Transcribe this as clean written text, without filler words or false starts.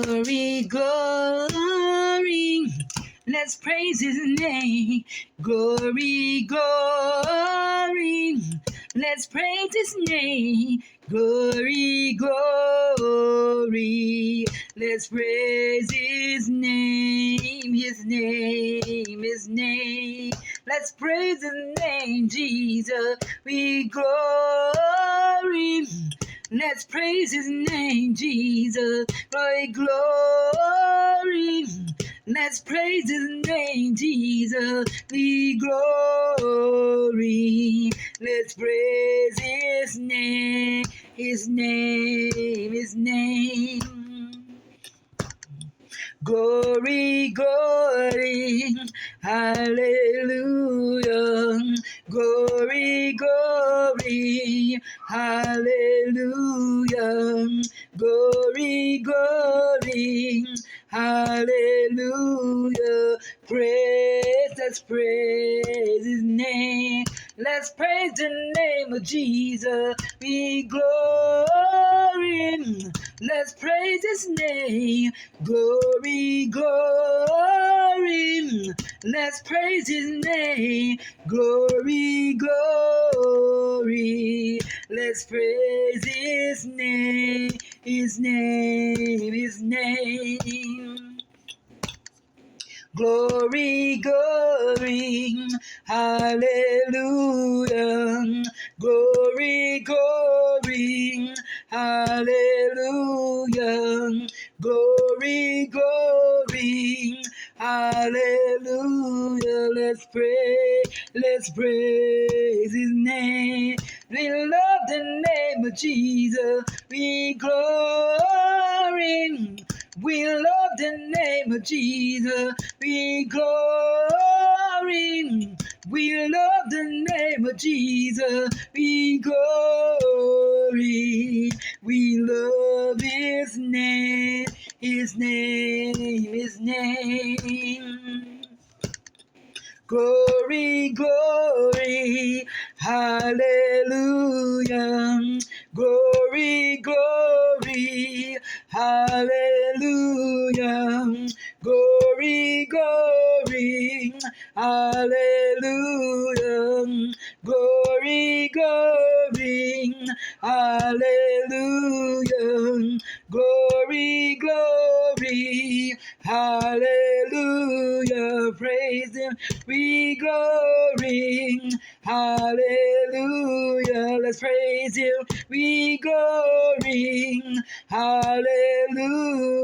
Glory, glory. Let's praise his name. Glory, glory. Let's praise his name. Glory, glory. Let's praise his name. His name, his name. Let's praise his name, Jesus. We glory. Let's praise his name, Jesus. Glory, glory. Let's praise his name, Jesus. We glory. Let's praise his name, his name, his name. Glory, glory, hallelujah. Glory, glory, hallelujah. Glory, glory, hallelujah. Let's praise his name. Let's praise the name of Jesus. We glory. Let's praise his name. Glory, glory. Let's praise his name. Glory, glory. Let's praise his name. His name, his name. Glory, glory, hallelujah. Glory, glory, hallelujah. Glory, glory, hallelujah. Let's praise his name. We love the name of Jesus. We glory. We love the name of Jesus. We glory. We love the name of Jesus. We glory. We love his name. His name. His name. Glory, glory, hallelujah. Glory, glory, hallelujah. Glory, glory, hallelujah. Glory, glory, hallelujah. Glory, glory, hallelujah. Praise him. We glory, hallelujah. Let's praise him. We glory, hallelujah.